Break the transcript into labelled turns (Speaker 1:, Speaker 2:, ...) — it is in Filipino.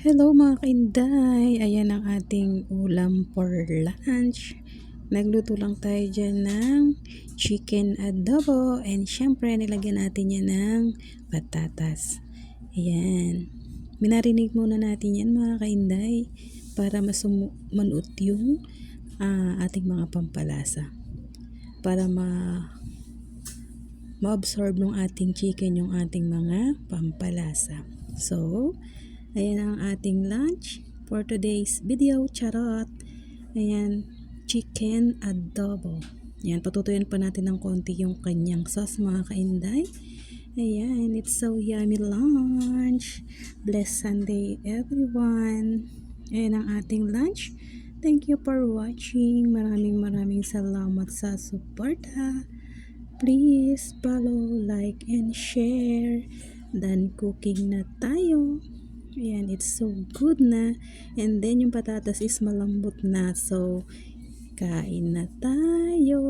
Speaker 1: Hello mga kainday! Ayan ang ating ulam for lunch. Nagluto lang tayo dyan ng chicken adobo and syempre nilagyan natin yan ng patatas. Ayan. Minarinig muna natin yan mga kainday para manuot yung ating mga pampalasa. Para ma-absorb ng ating chicken yung ating mga pampalasa. So, ayan ang ating lunch for today's video. Charot! Ayan, chicken adobo. Ayan, patutuyan pa natin ng konti yung kanyang sauce mga kainday. Ayan, it's so yummy lunch. Blessed Sunday everyone. Ayan ang ating lunch. Thank you for watching. Maraming salamat sa suporta. Please follow, like, and share. Then cooking na tayo. Ayan, it's so good na. And then yung patatas is malambot na. So, kain na tayo.